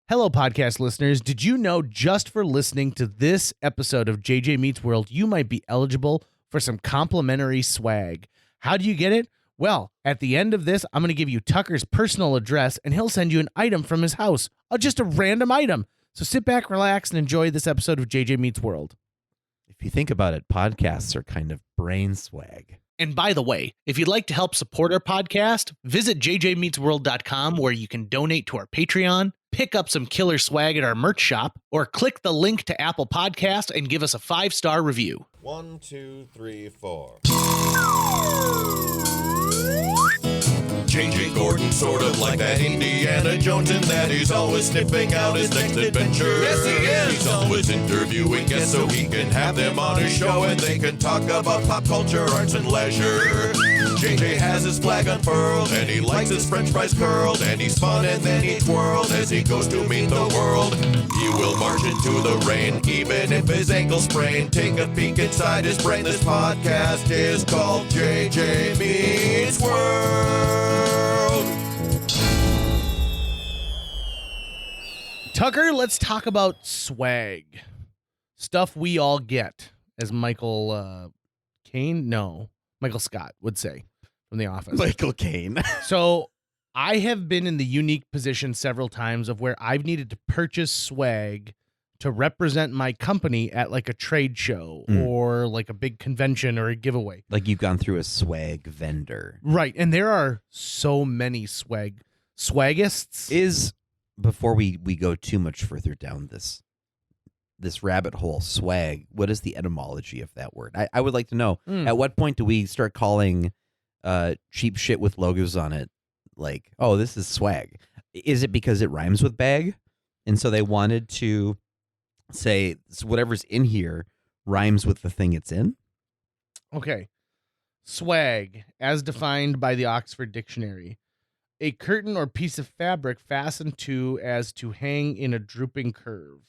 Hello, podcast listeners. Did you know just for listening to this episode of JJ Meets World, you might be eligible for some complimentary swag? How do you get it? Well, at the end of this, I'm going to give you Tucker's personal address, and he'll send you an item from his house, just a random item. So sit back, relax, and enjoy this episode of JJ Meets World. If you think about it, podcasts are kind of brain swag. And by the way, if you'd like to help support our podcast, visit jjmeetsworld.com where you can donate to our Patreon, pick up some killer swag at our merch shop, or click the link to Apple Podcast and give us a 5-star review. 1, 2, 3, 4. J.J. Gordon, sort of like that Indiana Jones, in that he's always sniffing out his next adventure. Yes, he is. He's always interviewing guests so he can have them on his show and they can talk about pop culture, arts, and leisure. J.J. has his flag unfurled and he likes his french fries curled, and he's fun and then he twirls as he goes to meet the world. He will march into the rain even if his ankle sprain. Take a peek inside his brain. This podcast is called JJ Meets World. Tucker, let's talk about swag. Stuff we all get, as Michael Scott would say from The Office. Michael Caine. So I have been in the unique position several times of where I've needed to purchase swag to represent my company at like a trade show or like a big convention or a giveaway. Like you've gone through a swag vendor. Right. And there are so many swaggists. Before we go too much further down this rabbit hole, swag, what is the etymology of that word? I would like to know. At what point do we start calling cheap shit with logos on it like, oh, this is swag? Is it because it rhymes with bag? And so they wanted to say whatever's in here rhymes with the thing it's in? Okay. Swag, as defined by the Oxford Dictionary. A curtain or piece of fabric fastened to as to hang in a drooping curve.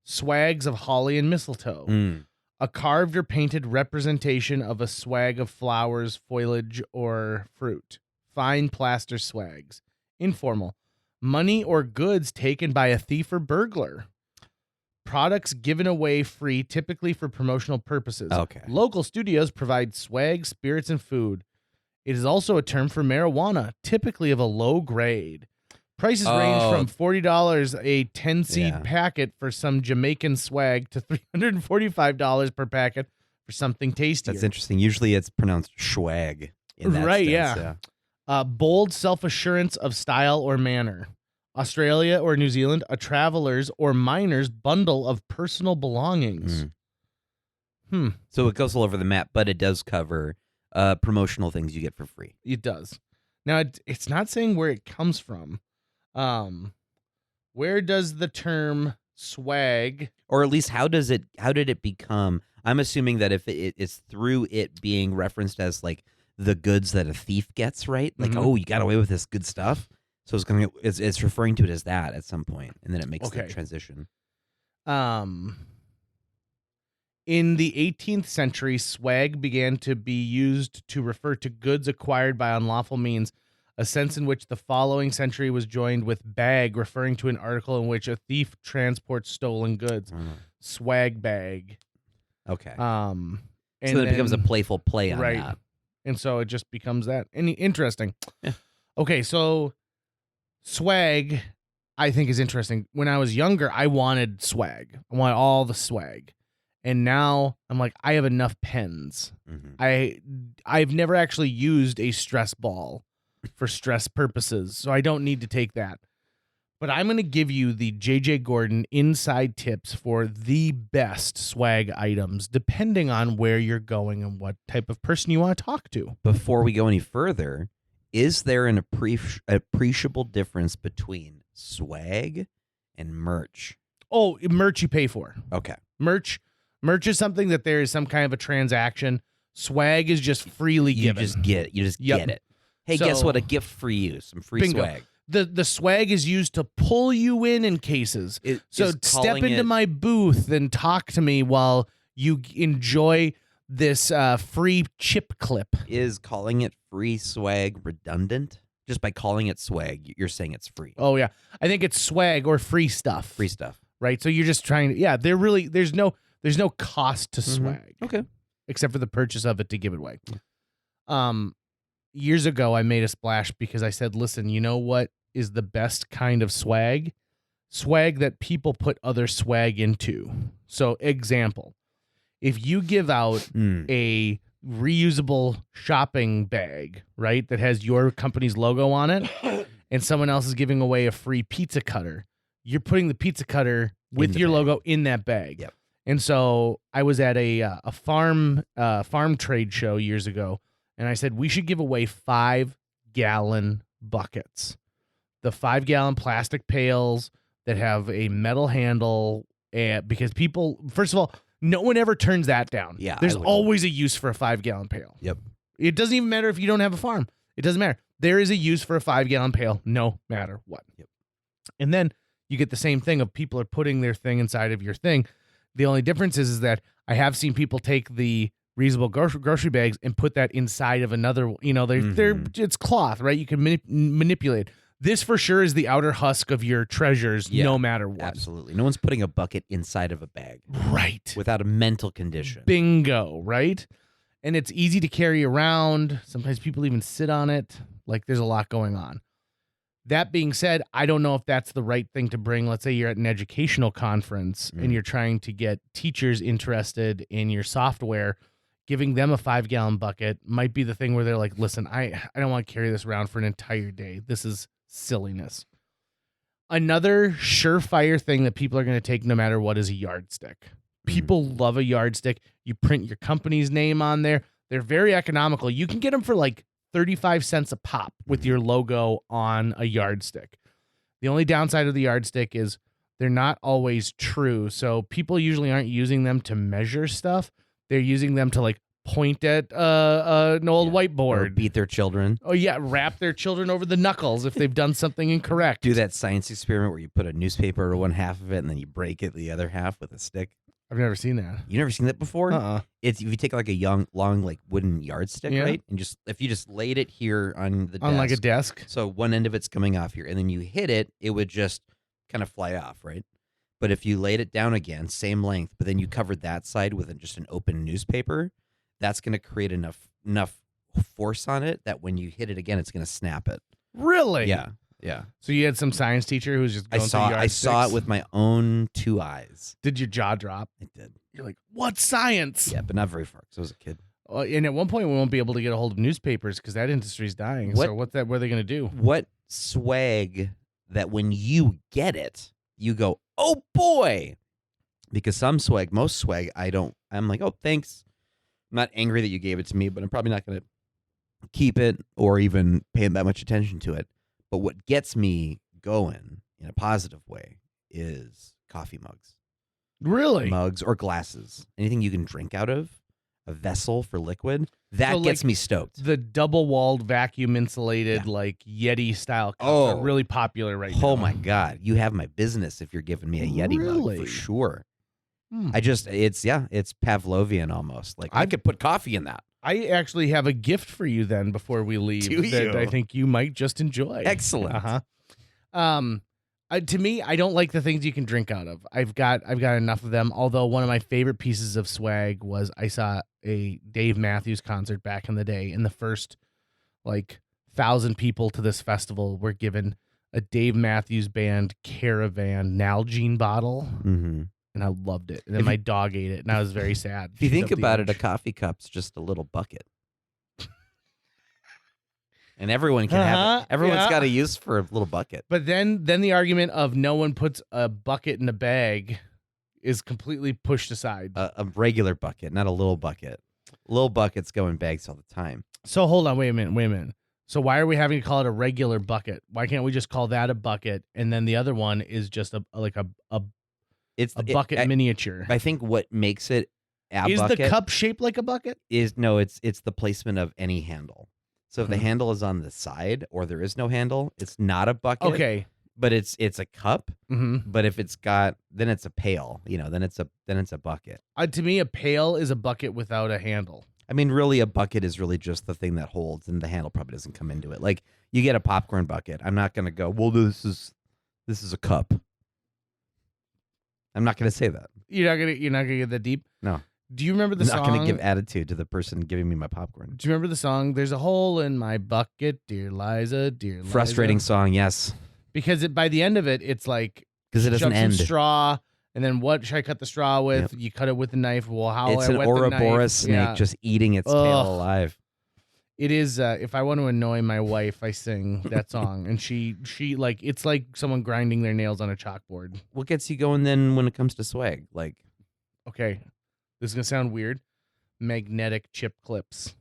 Swags of holly and mistletoe. A carved or painted representation of a swag of flowers, foliage, or fruit. Fine plaster swags. Informal. Money or goods taken by a thief or burglar. Products given away free, typically for promotional purposes. Okay. Local studios provide swag, spirits, and food. It is also a term for marijuana, typically of a low grade. Prices range from $40 a 10-seed packet for some Jamaican swag to $345 per packet for something tastier. That's interesting. Usually it's pronounced swag. In that sense, yeah. Bold self-assurance of style or manner. Australia or New Zealand, a traveler's or miner's bundle of personal belongings. So it goes all over the map, but it does cover promotional things you get for free. It does. Now, it's not saying where it comes from. Where does the term swag, or at least how did it become? I'm assuming that if it's through it being referenced as like the goods that a thief gets, right? Like, oh, you got away with this good stuff. So it's referring to it as that at some point, and then it makes the transition. In the 18th century, swag began to be used to refer to goods acquired by unlawful means, a sense in which the following century was joined with bag, referring to an article in which a thief transports stolen goods. Swag bag. Okay. And so then it becomes a playful play on that. And so it just becomes that. Interesting. Yeah. Okay, so swag, I think, is interesting. When I was younger, I wanted swag. I wanted all the swag. And now I'm like, I have enough pens. I've never actually used a stress ball for stress purposes, so I don't need to take that. But I'm going to give you the JJ Gordon inside tips for the best swag items, depending on where you're going and what type of person you want to talk to. Before we go any further, is there an appreciable difference between swag and merch? Oh, merch you pay for. Okay. Merch is something that there is some kind of a transaction. Swag is just freely given. You just get it. Hey, guess what? A gift for you. Some free swag. The swag is used to pull you in cases. So step into my booth and talk to me while you enjoy this free chip clip. Is calling it free swag redundant? Just by calling it swag, you're saying it's free. Oh yeah, I think it's swag or free stuff. Free stuff. Right? So you're just trying to, yeah, there's no cost to swag. Okay. Except for the purchase of it to give it away. Years ago, I made a splash because I said, listen, you know what is the best kind of swag? Swag that people put other swag into. So example, if you give out a reusable shopping bag, right, that has your company's logo on it, and someone else is giving away a free pizza cutter, you're putting the pizza cutter with your logo in that bag. Yep. And so I was at a farm trade show years ago, and I said we should give away 5-gallon buckets, the 5-gallon plastic pails that have a metal handle, because people, first of all, no one ever turns that down. Yeah, there's always a use for a 5-gallon pail. Yep. It doesn't even matter if you don't have a farm. It doesn't matter. There is a use for a 5-gallon pail, no matter what. Yep. And then you get the same thing of people are putting their thing inside of your thing. The only difference is that I have seen people take the reusable grocery bags and put that inside of another. You know, they're it's cloth, right? You can manipulate. This for sure is the outer husk of your treasures, no matter what. Absolutely. No one's putting a bucket inside of a bag. Right. Without a mental condition. Bingo, right? And it's easy to carry around. Sometimes people even sit on it. Like there's a lot going on. That being said, I don't know if that's the right thing to bring. Let's say you're at an educational conference and you're trying to get teachers interested in your software. Giving them a 5-gallon bucket might be the thing where they're like, listen, I don't want to carry this around for an entire day. This is silliness. Another surefire thing that people are going to take no matter what is a yardstick. People love a yardstick. You print your company's name on there. They're very economical. You can get them for like 35 cents a pop with your logo on a yardstick. The only downside of the yardstick is they're not always true. So people usually aren't using them to measure stuff. They're using them to like point at an old whiteboard. Or beat their children. Oh yeah, rap their children over the knuckles if they've done something incorrect. Do that science experiment where you put a newspaper over one half of it and then you break it the other half with a stick. I've never seen that. You never seen that before? It's if you take like a long like wooden yardstick, right? And if you just laid it here on the desk. On like a desk. So one end of it's coming off here and then you hit it, it would just kind of fly off, right? But if you laid it down again, same length, but then you covered that side with just an open newspaper, that's going to create enough force on it that when you hit it again, it's going to snap it. Really? Yeah. Yeah. So you had some science teacher who's just going through yardsticks? I saw it with my own 2 eyes. Did your jaw drop? It did. You're like, what science? Yeah, but not very far because I was a kid. And at one point, we won't be able to get a hold of newspapers because that industry's dying. So what are they going to do? What swag that when you get it, you go, oh boy. Because most swag, I'm like, oh, thanks. I'm not angry that you gave it to me, but I'm probably not going to keep it or even pay that much attention to it. But what gets me going in a positive way is coffee mugs. Really? Mugs or glasses. Anything you can drink out of, a vessel for liquid. That gets me stoked. The double-walled, vacuum-insulated, like Yeti-style cups are really popular right now. Oh, my God. You have my business if you're giving me a Yeti mug, for sure. It's Pavlovian almost. Like, I could put coffee in that. I actually have a gift for you then before we leave that I think you might just enjoy. Excellent. To me, I don't like the things you can drink out of. I've got enough of them. Although one of my favorite pieces of swag was I saw a Dave Matthews concert back in the day, and the first 1,000 people to this festival were given a Dave Matthews Band Caravan Nalgene bottle, and I loved it. And then my dog ate it, and I was very sad. If you think about it, a coffee cup's just a little bucket. And everyone can have it. Everyone's got a use for a little bucket. But then the argument of no one puts a bucket in a bag is completely pushed aside. A regular bucket, not a little bucket. Little buckets go in bags all the time. So hold on, wait a minute. So why are we having to call it a regular bucket? Why can't we just call that a bucket, and then the other one is just a bucket miniature? I think what makes it is bucket the cup shaped like a bucket? It's the placement of any handle. So if the handle is on the side or there is no handle, it's not a bucket. Okay. But it's a cup. But if it's got, then it's a pail. Then it's a bucket. To me, a pail is a bucket without a handle. I mean, really, a bucket is really just the thing that holds, and the handle probably doesn't come into it. Like You get a popcorn bucket. I'm not going to go, well, this is a cup. I'm not going to say that. You're not gonna get that deep. No. Do you remember the I'm song? not going to give attitude to the person giving me my popcorn. Do you remember the song? There's a hole in my bucket, dear Liza, dear Liza. Frustrating song, yes. Because by the end of it, it's like Because it doesn't shove some end. straw, and then what should I cut the straw with? Yep. You cut it with a knife. Well, how It's I an wet the Ouroboros knife. snake Yeah. just eating its Ugh. tail alive. It is. If I want to annoy my wife, I sing that song, and she like it's like someone grinding their nails on a chalkboard. What gets you going then when it comes to swag? Like, Okay, this is gonna sound weird. Magnetic chip clips.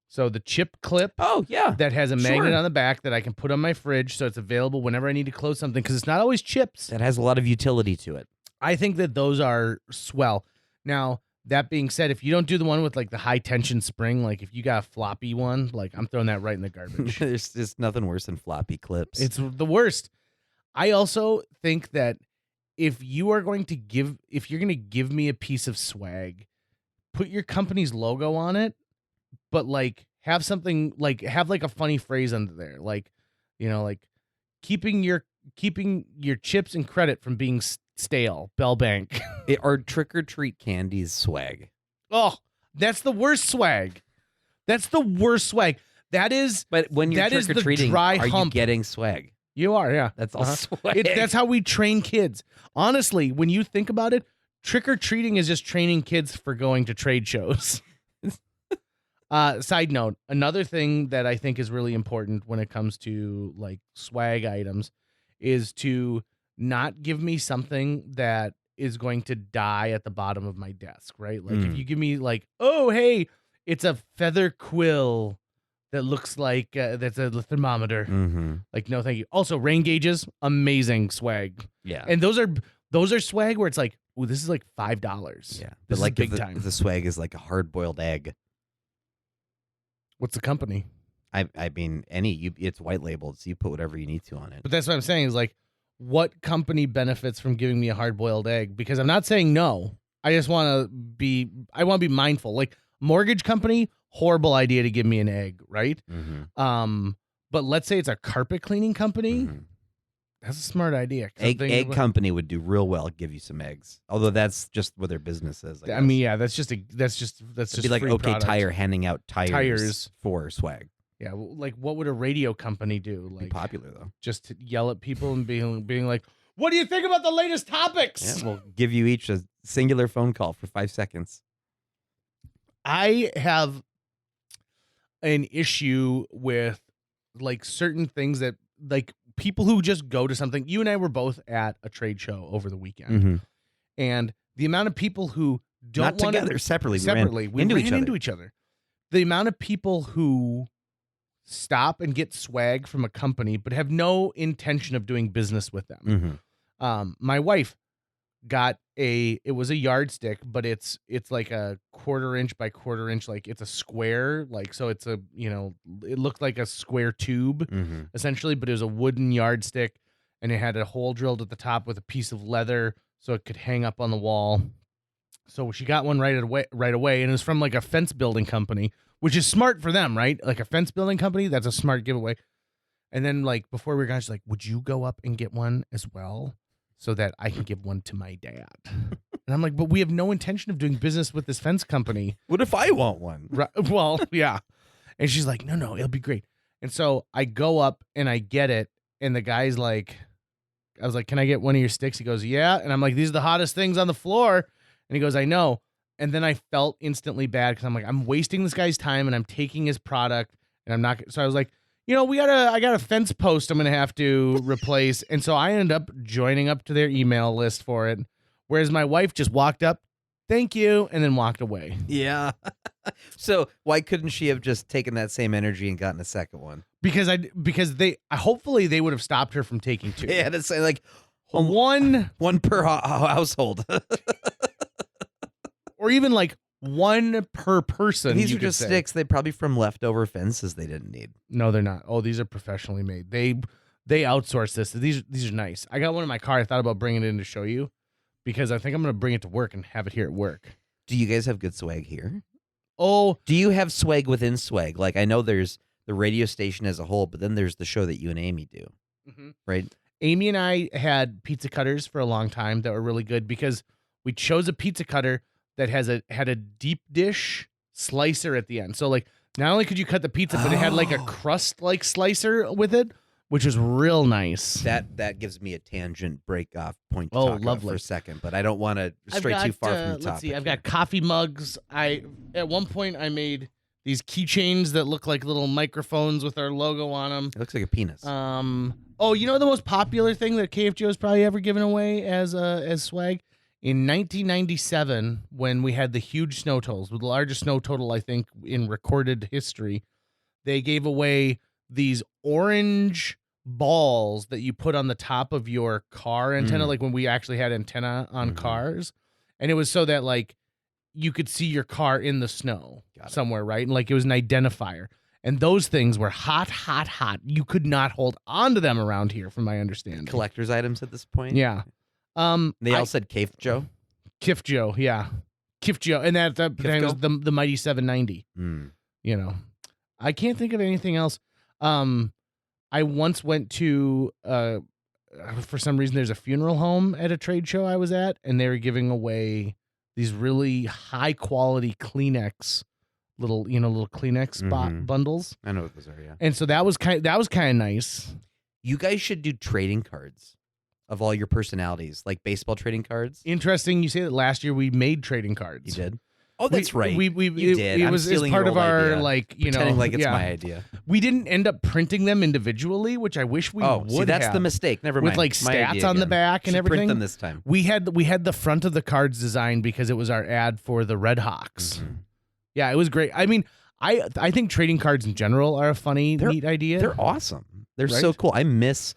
So the chip clip oh, yeah. that has a magnet Sure. on the back that I can put on my fridge, so it's available whenever I need to close something. Because it's not always chips. That has a lot of utility to it. I think that those are swell. Now, that being said, if you don't do the one with like the high tension spring, like if you got a floppy one, like I'm throwing that right in the garbage. There's just nothing worse than floppy clips. It's the worst. I also think that if you're going to give me a piece of swag, put your company's logo on it, but like have something like have like a funny phrase under there, like like keeping your chips and credit from being stale. Bell Bank. Or trick or treat candies swag. Oh, that's the worst swag. That's the worst swag. That is. But when you're That is trick the or treating, dry are you hump. getting swag? You are, yeah. That's all swag. That's how we train kids. Honestly, when you think about it, trick or treating is just training kids for going to trade shows. Side note, another thing that I think is really important when it comes to like swag items is to not give me something that is going to die at the bottom of my desk, right? Like if you give me like, oh, hey, it's a feather quill that looks like that's a thermometer. Mm-hmm. Like, no, thank you. Also, rain gauges, amazing swag. Yeah. And those are swag where it's like, ooh, this is like $5. Yeah. This But is like big if time. if the swag is like a hard-boiled egg. What's the company? I mean, it's white labeled, so you put whatever you need to on it. But that's what I'm saying is like, what company benefits from giving me a hard-boiled egg? Because I'm not saying no. I just want to be mindful. Like, mortgage company, horrible idea to give me an egg, right? Mm-hmm. But let's say it's a carpet cleaning company. Mhm. That's a smart idea. 'Cause I'm Egg thinking- company would do real well, give you some eggs. Although that's just what their business is. I mean, yeah, that's just It'd just be like free OK product. Tire handing out tires for swag. Yeah, like what would a radio company do? Be Like popular though. just to yell at people and being like, "What do you think about the latest topics?" Yeah, we'll give you each a singular phone call for 5 seconds. I have an issue with like certain things that like people who just go to something. You and I were both at a trade show over the weekend, Mm-hmm. and the amount of people who don't Not want together, separately. we ran into each other. The amount of people who stop and get swag from a company but have no intention of doing business with them. Mm-hmm. My wife got it was a yardstick, but it's like a 1/4 inch by 1/4 inch, like it's a square, like so it's a it looked like a square tube Mm-hmm. essentially, but it was a wooden yardstick and it had a hole drilled at the top with a piece of leather so it could hang up on the wall. So she got one right away, and it was from like a fence building company, which is smart for them, right? Like a fence building company, that's a smart giveaway. And then like before we were gone, she's like, "Would you go up and get one as well, so that I can give one to my dad?" And I'm like, "But we have no intention of doing business with this fence company." What if I want one? Right, well, yeah. And she's like, no, it'll be great. And so I go up and I get it, and the guy's like, I was like, "Can I get one of your sticks?" He goes, "Yeah." And I'm like, "These are the hottest things on the floor." And he goes, "I know." And then I felt instantly bad because I'm like, I'm wasting this guy's time and I'm taking his product and I'm not. So I was like, I got a fence post I'm going to have to replace. And so I ended up joining up to their email list for it. Whereas my wife just walked up, "Thank you," and then walked away. Yeah. So why couldn't she have just taken that same energy and gotten a second one? Because hopefully they would have stopped her from taking two. They had to say like One per household. or even like one per person. These you are could just say. sticks. They're probably from leftover fences they didn't need. No, they're not. Oh, these are professionally made. They outsource this. These are nice. I got one in my car. I thought about bringing it in to show you because I think I'm going to bring it to work and have it here at work. Do you guys have good swag here? Oh, Do you have swag within swag? Like I know there's the radio station as a whole, but then there's the show that you and Amy do, right? Amy and I had pizza cutters for a long time that were really good because we chose a pizza cutter that had a deep dish slicer at the end. So like not only could you cut the pizza, but it had like a crust like slicer with it, which was real nice. That gives me a tangent break off point to Oh, talk about lovely. for a second, but I don't want to stray too far from the topic. Let's see. I've got coffee mugs. At one point I made these keychains that look like little microphones with our logo on them. It looks like a penis. Oh, you know the most popular thing that KFGO has probably ever given away as swag? In 1997, when we had the huge snow totals, the largest snow total, I think, in recorded history, they gave away these orange balls that you put on the top of your car antenna, like when we actually had antenna on cars. And it was so that, like, you could see your car in the snow somewhere, right? And, like, it was an identifier. And those things were hot, hot, hot. You could not hold on to them around here, from my understanding. Collector's items at this point? Yeah. They all said Cave Joe? Kif Joe, yeah. Kif Joe. And that time was the Mighty 790. You know. I can't think of anything else. I once went to, for some reason, there's a funeral home at a trade show I was at, and they were giving away these really high-quality Kleenex, little Kleenex bundles. I know what those are, yeah. And so that was kind of nice. You guys should do trading cards of all your personalities, like baseball trading cards. Interesting you say that. Last year we made trading cards. You did? Oh, that's right. You did. It was part of our idea. like, pretending like it's my idea. We didn't end up printing them individually, which I wish we would. See, that's the mistake. Never mind. With like stats on the back and everything. Print them this time. We had the front of the cards designed because it was our ad for the Red Hawks. Yeah, it was great. I mean, I think trading cards in general are a funny, neat idea. They're awesome. They're so cool. I miss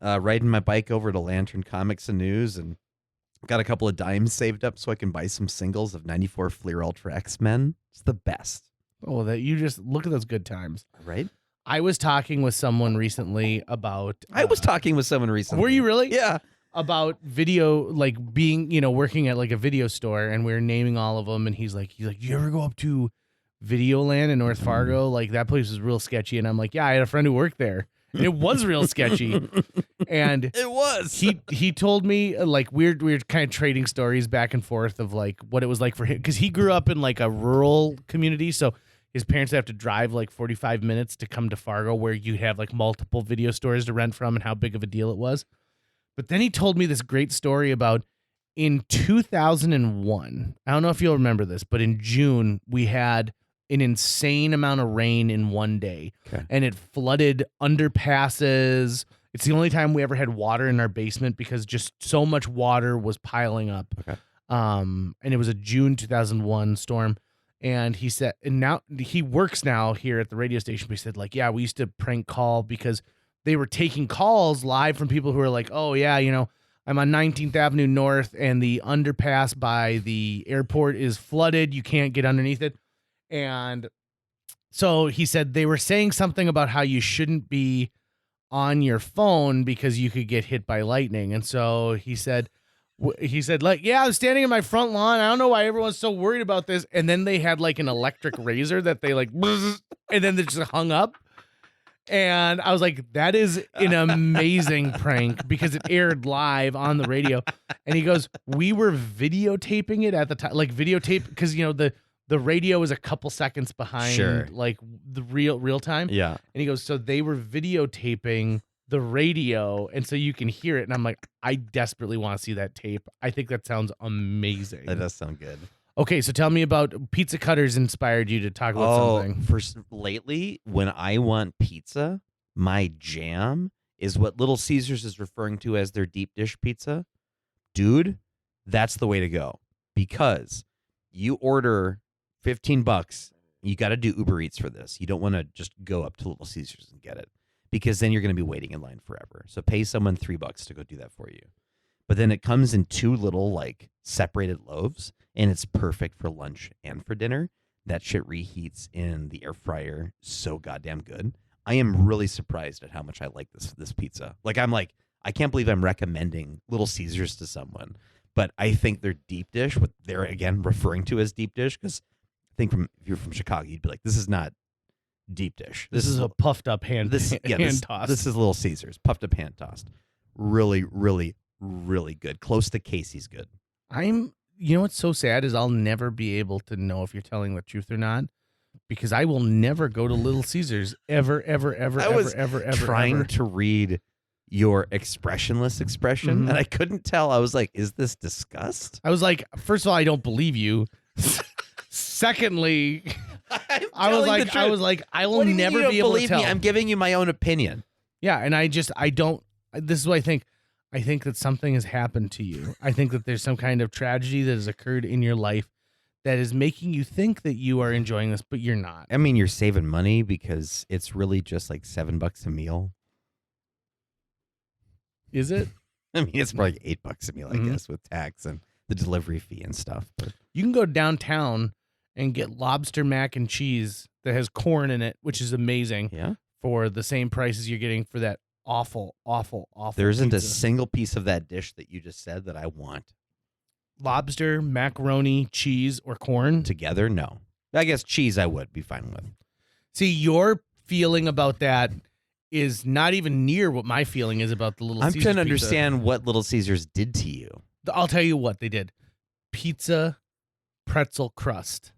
riding my bike over to Lantern Comics and News, and got a couple of dimes saved up so I can buy some singles of 94 Fleer Ultra X-Men. It's the best. Oh, that you just look at those good times. Right? I was talking with someone recently about... Were you really? Yeah. About video, like being, working at like a video store, and we were naming all of them, and he's like, you ever go up to Videoland in North Fargo? Like, that place was real sketchy. And I'm like, yeah, I had a friend who worked there. And it was real sketchy. And it was. He told me like weird kind of trading stories back and forth of like what it was like for him, because he grew up in like a rural community, so his parents would have to drive like 45 minutes to come to Fargo, where you have like multiple video stores to rent from, and how big of a deal it was. But then he told me this great story about in 2001. I don't know if you'll remember this, but in June we had an insane amount of rain in one day, and it flooded underpasses. It's the only time we ever had water in our basement because just so much water was piling up. And it was a June 2001 storm. And he said, and now he works now here at the radio station. But he said, like, yeah, we used to prank call because they were taking calls live from people who were like, oh yeah, I'm on 19th Avenue North and the underpass by the airport is flooded. You can't get underneath it. And so he said they were saying something about how you shouldn't be on your phone because you could get hit by lightning. And so he said, like, yeah, I'm standing in my front lawn. I don't know why everyone's so worried about this. And then they had like an electric razor that they like, and then they just hung up. And I was like, that is an amazing prank because it aired live on the radio. And he goes, we were videotaping it at the time, like videotape, because, the radio is a couple seconds behind like the real time. Yeah. And he goes, so they were videotaping the radio, and so you can hear it. And I'm like, I desperately want to see that tape. I think that sounds amazing. That does sound good. Okay, so tell me about pizza cutters inspired you to talk about something. Lately, when I want pizza, my jam is what Little Caesars is referring to as their deep dish pizza. Dude, that's the way to go. Because you order $15, you got to do Uber Eats for this. You don't want to just go up to Little Caesars and get it, because then you're going to be waiting in line forever. So pay someone $3 to go do that for you. But then it comes in 2 little like separated loaves, and it's perfect for lunch and for dinner. That shit reheats in the air fryer so goddamn good. I am really surprised at how much I like this pizza. Like, I can't believe I'm recommending Little Caesars to someone, but I think their deep dish, what they're again referring to as deep dish, because I think if you're from Chicago, you'd be like, this is not deep dish. This is a puffed up hand toss. This is Little Caesars, puffed up hand tossed. Really, really, really good. Close to Casey's good. You know what's so sad is I'll never be able to know if you're telling the truth or not, because I will never go to Little Caesars ever. I was trying to read your expressionless expression, and I couldn't tell. I was like, is this disgust? I was like, first of all, I don't believe you. Secondly, I was like, I will never be able to tell. Me? I'm giving you my own opinion. Yeah, and I don't. This is what I think. I think that something has happened to you. I think that there's some kind of tragedy that has occurred in your life that is making you think that you are enjoying this, but you're not. I mean, you're saving money because it's really just like $7 a meal. Is it? I mean, it's probably $8 a meal, I guess, with tax and the delivery fee and stuff. But you can go downtown and get lobster mac and cheese that has corn in it, which is amazing. Yeah. For the same prices you're getting for that awful there isn't pizza. a single piece of that dish that you just said that I want. Lobster, macaroni, cheese, or corn together? No. I guess cheese I would be fine with. See, your feeling about that is not even near what my feeling is about the Little Caesars. I'm trying to understand what Little Caesars did to you. I'll tell you what they did. Pizza, pretzel crust.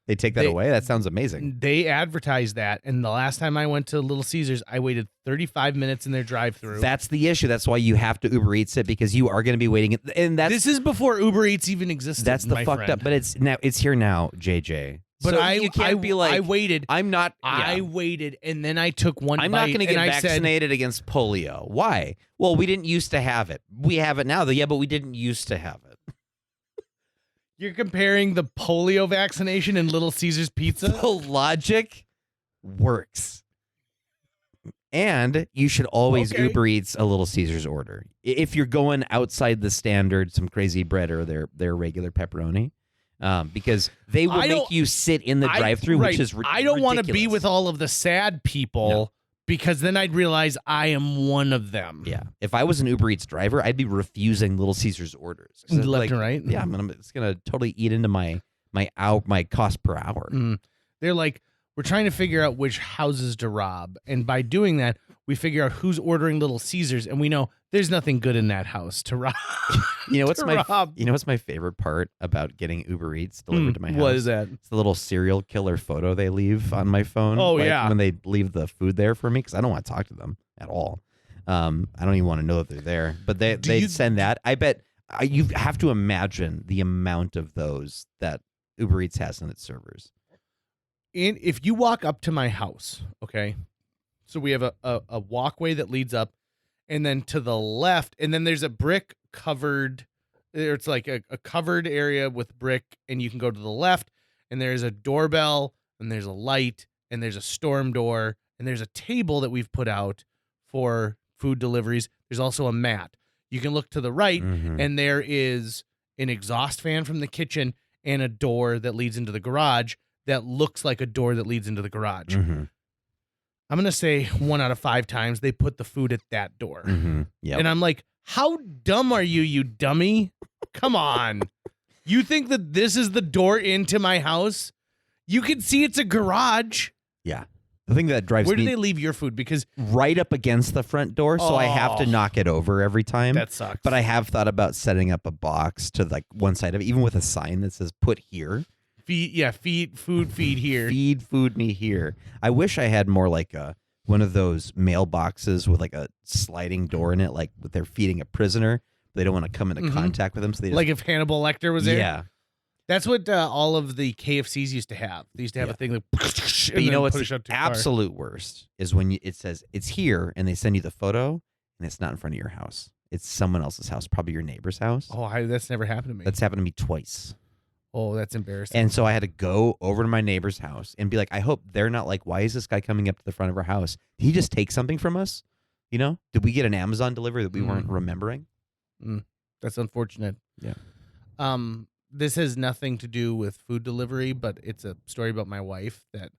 They take that away? That sounds amazing. They advertised that, and the last time I went to Little Caesars, I waited 35 minutes in their drive-thru. That's the issue. That's why you have to Uber Eats it, because you are going to be waiting. And this is before Uber Eats even existed. That's the fucked up. But it's here now, JJ. But so you can't be like, I waited. I'm not. I waited, and then I took one bite. I'm not going to get vaccinated against polio. Why? Well, we didn't used to have it. We have it now, though. Yeah, but we didn't used to have it. You're comparing the polio vaccination and Little Caesars pizza? The logic works. And you should always Uber Eats a Little Caesars order. If you're going outside the standard, some crazy bread or their regular pepperoni. Because they will make you sit in the drive-thru, which is ridiculous. I don't want to be with all of the sad people because then I'd realize I am one of them. Yeah. If I was an Uber Eats driver, I'd be refusing Little Caesars orders. Left and right? Yeah, it's going to totally eat into my cost per hour. They're like, we're trying to figure out which houses to rob. And by doing that, we figure out who's ordering Little Caesars, and we know there's nothing good in that house to rob. You know what's my favorite part about getting Uber Eats delivered to my house? What is that? It's the little serial killer photo they leave on my phone. Oh, yeah. When they leave the food there for me, because I don't want to talk to them at all. I don't even want to know that they're there. But they send that. I bet you have to imagine the amount of those that Uber Eats has on its servers. And if you walk up to my house, okay, so we have a walkway that leads up, and then to the left, and then there's a brick covered, it's like a covered area with brick, and you can go to the left, and there's a doorbell, and there's a light, and there's a storm door, and there's a table that we've put out for food deliveries. There's also a mat. You can look to the right, and there is an exhaust fan from the kitchen and a door that leads into the garage that looks like a door that leads into the garage. I'm going to say 1 out of 5 times they put the food at that door. Yep. And I'm like, how dumb are you, you dummy? Come on. You think that this is the door into my house? You can see it's a garage. Yeah. The thing that drives me... Where do they leave your food? Because right up against the front door, so I have to knock it over every time. That sucks. But I have thought about setting up a box to like one side of it, even with a sign that says "Put here." Feed here. Feed food me here. I wish I had more like one of those mailboxes with like a sliding door in it, like they're feeding a prisoner. They don't want to come into contact with them, so they just... like if Hannibal Lecter was there. Yeah. That's what all of the KFCs used to have. They used to have a thing that... But you know what's the absolute worst is when it says it's here and they send you the photo and it's not in front of your house. It's someone else's house, probably your neighbor's house. Oh, that's never happened to me. That's happened to me twice. Oh, that's embarrassing. And so I had to go over to my neighbor's house and be like, I hope they're not like, why is this guy coming up to the front of our house? Did he just take something from us? You know? Did we get an Amazon delivery that we weren't remembering? That's unfortunate. Yeah. This has nothing to do with food delivery, but it's a story about my wife that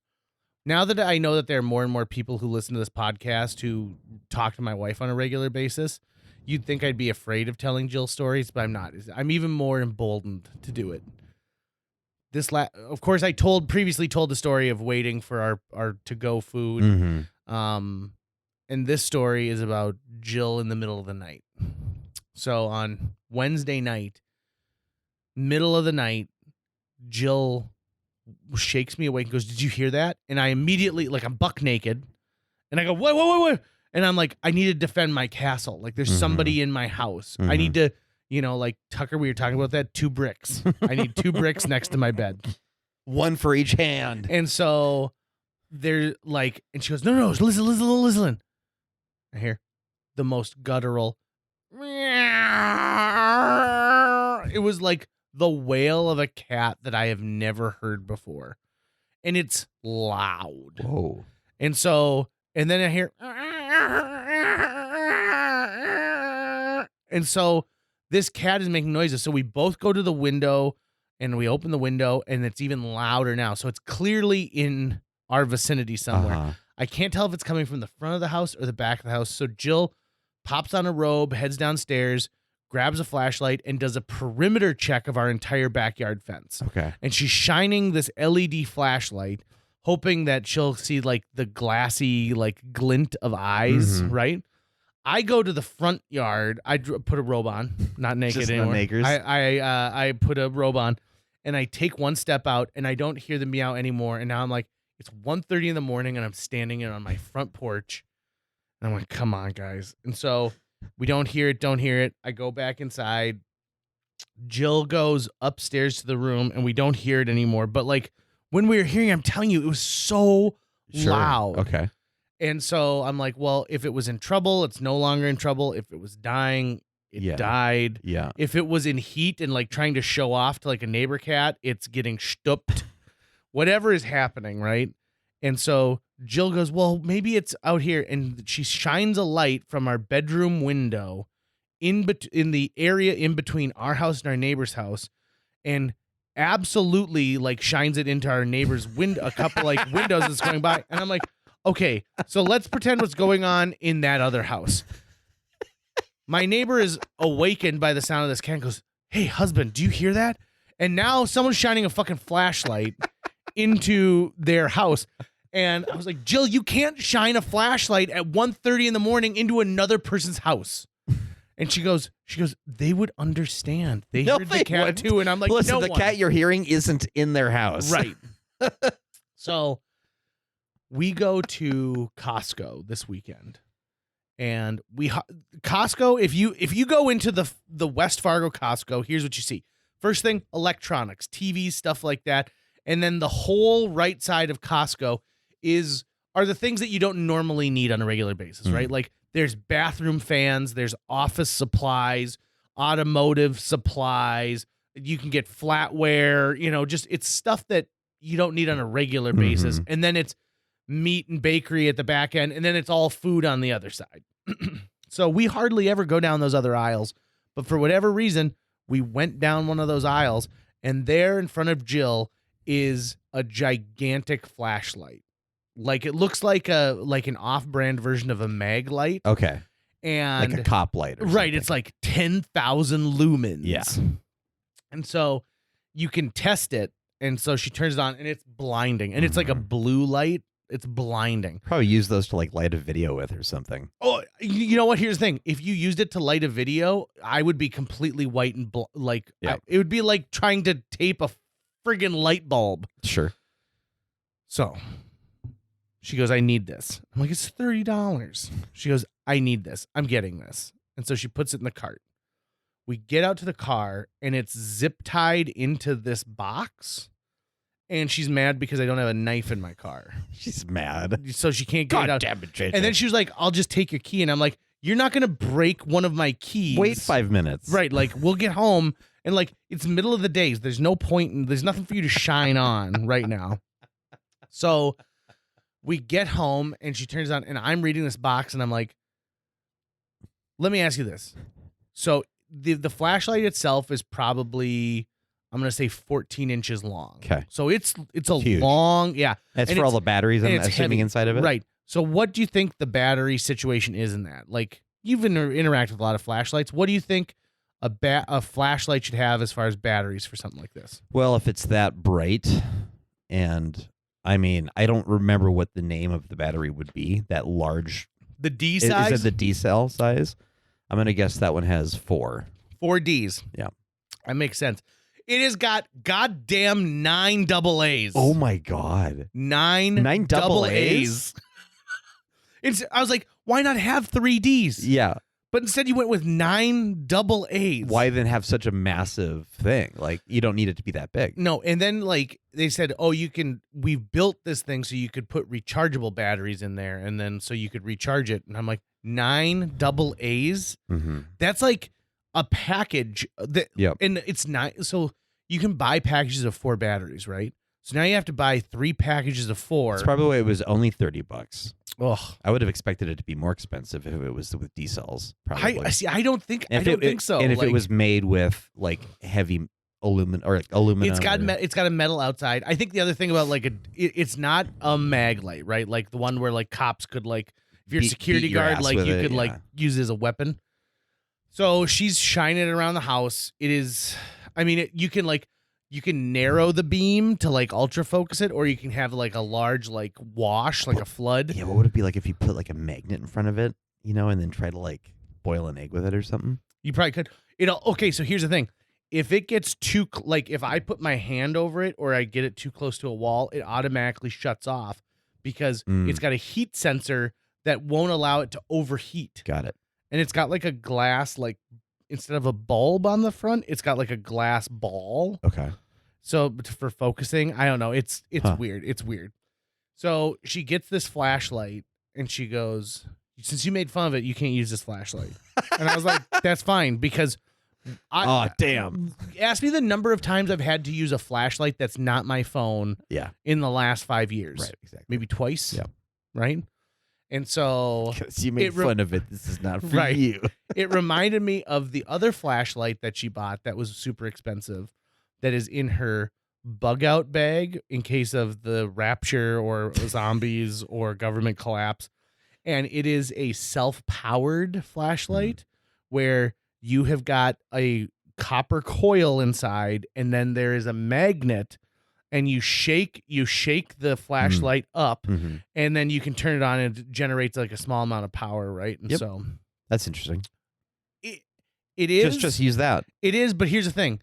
now that I know that there are more and more people who listen to this podcast who talk to my wife on a regular basis, you'd think I'd be afraid of telling Jill stories, but I'm not. I'm even more emboldened to do it. of course, I previously told the story of waiting for our to-go food. Mm-hmm. And this story is about Jill in the middle of the night. So on Wednesday night, middle of the night, Jill shakes me awake and goes, "Did you hear that?" And I immediately, like, I'm buck naked, and I go, "What?" And I'm like, I need to defend my castle. Like, there's somebody in my house. I need to, like, Tucker, we were talking about that, 2 bricks. I need 2 bricks next to my bed. One for each hand. And so they're like, and she goes, no, listen. I hear the most guttural. It was like the wail of a cat that I have never heard before. And it's loud. Whoa. And so, and then I hear, and so this cat is making noises. So we both go to the window and we open the window, and it's even louder now. So it's clearly in our vicinity somewhere. I can't tell if it's coming from the front of the house or the back of the house. So Jill pops on a robe, heads downstairs, grabs a flashlight, and does a perimeter check of our entire backyard fence. Okay. And she's shining this LED flashlight, hoping that she'll see, like, the glassy, like, glint of eyes, right? I go to the front yard. I put a robe on, not naked Just anymore. no nakers. I put a robe on, and I take one step out, and I don't hear the meow anymore. And now I'm like, it's 1:30 in the morning, and I'm standing on my front porch. And I'm like, come on, guys. And so we don't hear it. I go back inside. Jill goes upstairs to the room, and we don't hear it anymore. But, like, when we were hearing it, I'm telling you, it was so loud. Okay. And so I'm like, well, if it was in trouble, it's no longer in trouble. If it was dying, it died. Yeah. If it was in heat and, like, trying to show off to, like, a neighbor cat, it's getting stooped. Whatever is happening, right? And so Jill goes, well, maybe it's out here. And she shines a light from our bedroom window in the area in between our house and our neighbor's house, and absolutely, like, shines it into our neighbor's window, a couple, like, windows that's going by. And I'm like, okay, so let's pretend what's going on in that other house. My neighbor is awakened by the sound of this cat and goes, hey, husband, do you hear that? And now someone's shining a fucking flashlight into their house. And I was like, Jill, you can't shine a flashlight at 1:30 in the morning into another person's house. And she goes, they would understand. They heard the cat wouldn't. too. And I'm like, listen, no the one. cat you're hearing isn't in their house. Right. So we go to Costco this weekend. And Costco, if you go into the West Fargo Costco, here's what you see. First thing, electronics, TVs, stuff like that. And then the whole right side of Costco are the things that you don't normally need on a regular basis, right? Like, there's bathroom fans, there's office supplies, automotive supplies. You can get flatware, just it's stuff that you don't need on a regular basis. And then it's meat and bakery at the back end, and then it's all food on the other side. So we hardly ever go down those other aisles, but for whatever reason, we went down one of those aisles, and there in front of Jill is a gigantic flashlight. Like, it looks like an off-brand version of a mag light. Okay. And like a cop light or right, something. it's like 10,000 lumens. Yeah. And so you can test it, and so she turns it on, and it's blinding. And it's like a blue light. It's blinding. Probably use those to, like, light a video with or something. Oh, you know what? Here's the thing. If you used it to light a video, I would be completely white and it would be like trying to tape a friggin' light bulb. Sure. So she goes, I need this. I'm like, it's $30. She goes, I need this. I'm getting this. And so she puts it in the cart. We get out to the car, and it's zip tied into this box. And she's mad because I don't have a knife in my car. She's mad. So she can't get it out. Damn it, JJ. And then she was like, I'll just take your key. And I'm like, you're not going to break one of my keys. Wait 5 minutes. Right. Like, we'll get home, and, like, it's middle of the day. There's no point. There's nothing for you to shine on right now. So we get home, and she turns on, and I'm reading this box, and I'm like, let me ask you this. So the flashlight itself is probably, I'm going to say 14 inches long. Okay. So it's a Huge. long, yeah. That's And for all it's- the batteries, I'm and it's assuming, heavy. inside of it? Right. So what do you think the battery situation is in that? Like, you've interact with a lot of flashlights. What do you think a flashlight should have as far as batteries for something like this? Well, if it's that bright, and I mean, I don't remember what the name of the battery would be. That large. The D size? Is it the D cell size? I'm going to guess that one has 4. 4 Ds. Yeah. That makes sense. It has got goddamn 9 double A's. Oh my God. 9 double A's. I was like, why not have 3 Ds? Yeah. But instead you went with 9 double A's. Why then have such a massive thing? Like, you don't need it to be that big. No, and then like they said, we've built this thing so you could put rechargeable batteries in there, and then so you could recharge it. And I'm like, 9 double A's? Mm-hmm. That's like a package. Yep. And it's not, so you can buy packages of 4 batteries, right? So now you have to buy 3 packages of 4. That's probably why it was only $30. Ugh. I would have expected it to be more expensive if it was with D cells. Probably. I don't think so. And if it was made with like heavy aluminum or like aluminum, it's got a metal outside. I think the other thing about like it's not a mag light, right? Like the one where like cops could like, if you're a security beat your guard, ass like with you it, could like yeah. use it as a weapon. So she's shining it around the house. It is, I mean, you can narrow the beam to like ultra focus it, or you can have like a large like wash, like a flood. Yeah, what would it be like if you put like a magnet in front of it, and then try to like boil an egg with it or something? You probably could. Okay, so here's the thing. If it gets too, like if I put my hand over it or I get it too close to a wall, it automatically shuts off because it's got a heat sensor that won't allow it to overheat. Got it. And it's got like a glass, like instead of a bulb on the front, it's got like a glass ball. Okay. So for focusing, I don't know. It's weird. It's weird. So she gets this flashlight and she goes, since you made fun of it, you can't use this flashlight. And I was like, that's fine, because damn. Ask me the number of times I've had to use a flashlight that's not my phone in the last 5 years. Right, exactly. Maybe twice. Yeah. Right? And so because you made fun of it, this is not for right. you. It reminded me of the other flashlight that she bought that was super expensive, that is in her bug out bag in case of the rapture or zombies or government collapse. And it is a self-powered flashlight where you have got a copper coil inside, and then there is a magnet, and you shake the flashlight up, and then you can turn it on, and it generates like a small amount of power, right? And so that's interesting. It is just use that. It is, but here's the thing.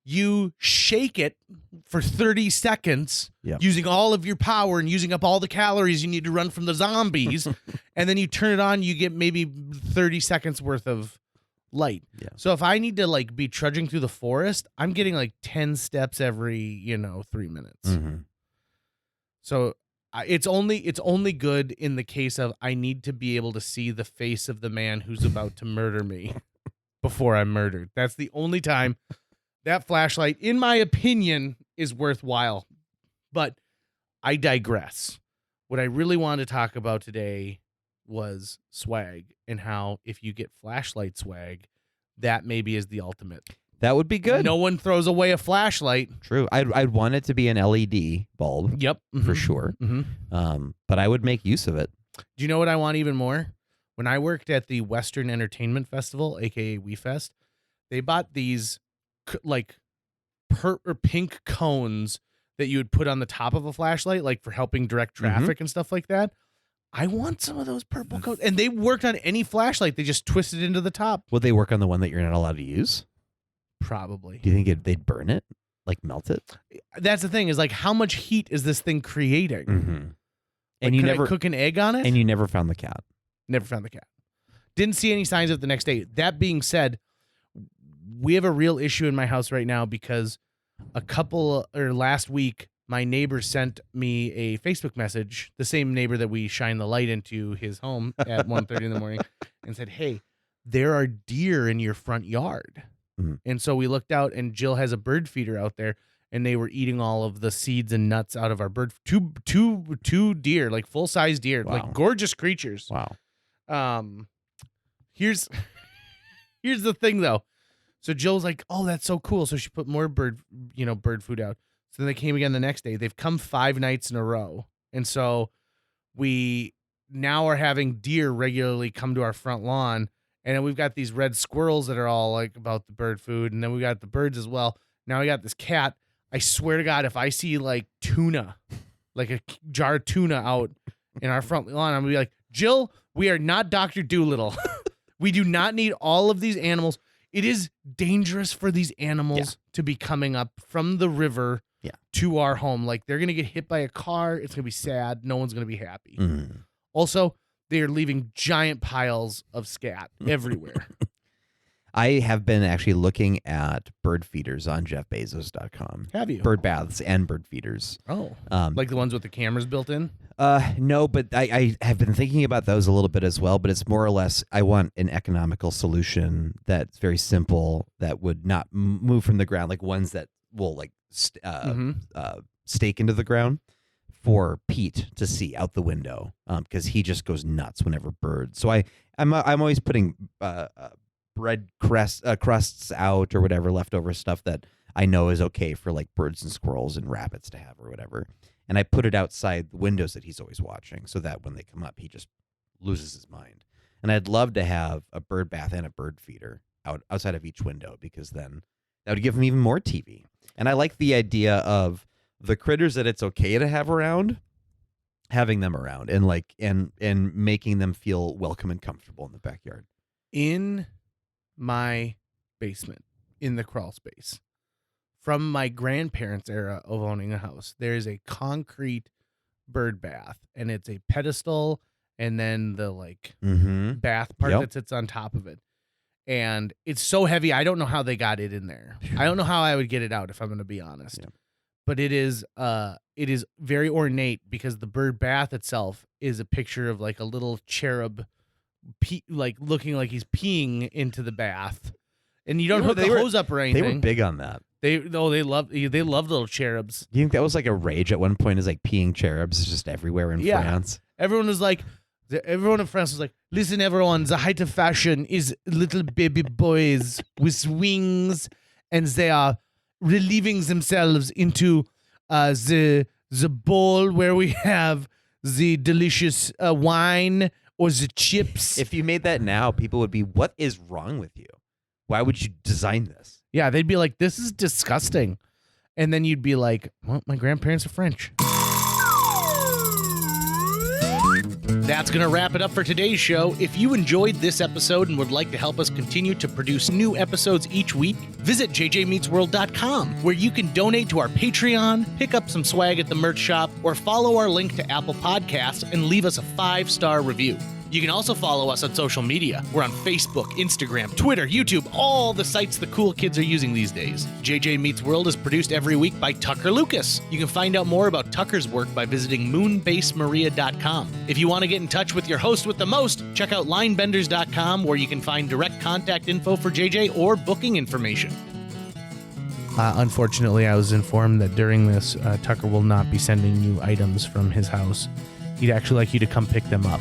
You shake it for 30 seconds using all of your power and using up all the calories you need to run from the zombies, and then you turn it on, you get maybe 30 seconds worth of light. Yeah. So if I need to like be trudging through the forest, I'm getting like 10 steps every, 3 minutes. Mm-hmm. So it's only good in the case of I need to be able to see the face of the man who's about to murder me before I'm murdered. That's the only time that flashlight, in my opinion, is worthwhile. But I digress. What I really wanted to talk about today was swag, and how if you get flashlight swag, that maybe is the ultimate. That would be good. No one throws away a flashlight. True. I'd want it to be an LED bulb. Yep. For sure. But I would make use of it. Do you know what I want even more? When I worked at the Western Entertainment Festival, aka WeFest, they bought these like pink cones that you would put on the top of a flashlight, like for helping direct traffic and stuff like that. I want some of those purple cones. And they worked on any flashlight. They just twisted into the top. Would they work on the one that you're not allowed to use? Probably. Do you think they'd burn it? Like melt it? That's the thing, is like, how much heat is this thing creating? And Like, you could never I cook an egg on it? And you never found the cat. Never found the cat. Didn't see any signs of it the next day. That being said, we have a real issue in my house right now because last week, my neighbor sent me a Facebook message, the same neighbor that we shine the light into his home at 1:30 in the morning, and said, "Hey, there are deer in your front yard." And so we looked out, and Jill has a bird feeder out there, and they were eating all of the seeds and nuts out of our bird. Two deer, like full-size deer, like gorgeous creatures. Wow. Here's the thing though. So Jill's like, "Oh, that's so cool." So she put more bird food out. So then they came again the next day. They've come 5 nights in a row. And so we now are having deer regularly come to our front lawn And then we've got these red squirrels that are all like about the bird food. And then we got the birds as well. Now we got this cat. I swear to God, if I see like tuna, like a jar of tuna out in our front lawn, I'm going to be like, Jill, we are not Dr. Doolittle. We do not need all of these animals. It is dangerous for these animals to be coming up from the river to our home. Like, they're going to get hit by a car. It's going to be sad. No one's going to be happy. Mm. Also, they are leaving giant piles of scat everywhere. I have been actually looking at bird feeders on JeffBezos.com. Have you? Bird baths and bird feeders. Oh, like the ones with the cameras built in? No, but I have been thinking about those a little bit as well, but it's more or less, I want an economical solution that's very simple, that would not move from the ground, like ones that will like stake into the ground for Pete to see out the window, because he just goes nuts whenever birds. So I'm always putting bread crusts out or whatever, leftover stuff that I know is okay for like birds and squirrels and rabbits to have or whatever. And I put it outside the windows that he's always watching, so that when they come up, he just loses his mind. And I'd love to have a bird bath and a bird feeder outside of each window, because then that would give him even more TV. And I like the idea of the critters that it's okay to have around, having them around and like and making them feel welcome and comfortable in the backyard. In my basement, in the crawl space, from my grandparents' era of owning a house, there is a concrete bird bath, and it's a pedestal and then the like bath part that sits on top of it. And it's so heavy, I don't know how they got it in there. I don't know how I would get it out, if I'm going to be honest. Yeah. But it is very ornate, because the bird bath itself is a picture of like a little cherub like looking like he's peeing into the bath. And you don't hook the hose up or anything. They were big on that. They love little cherubs. Do you think that was like a rage at one point, is like peeing cherubs just everywhere in France? Everyone in France was like, listen, everyone, the height of fashion is little baby boys with wings, and they are relieving themselves into the bowl where we have the delicious wine or the chips. If you made that now, people would be, what is wrong with you? Why would you design this? Yeah, they'd be like, this is disgusting. And then you'd be like, well, my grandparents are French. That's going to wrap it up for today's show. If you enjoyed this episode and would like to help us continue to produce new episodes each week, visit jjmeetsworld.com, where you can donate to our Patreon, pick up some swag at the merch shop, or follow our link to Apple Podcasts and leave us a 5-star review. You can also follow us on social media. We're on Facebook, Instagram, Twitter, YouTube, all the sites the cool kids are using these days. JJ Meets World is produced every week by Tucker Lucas. You can find out more about Tucker's work by visiting moonbasemaria.com. If you want to get in touch with your host with the most, check out linebenders.com, where you can find direct contact info for JJ or booking information. Unfortunately, I was informed that during this, Tucker will not be sending you items from his house. He'd actually like you to come pick them up.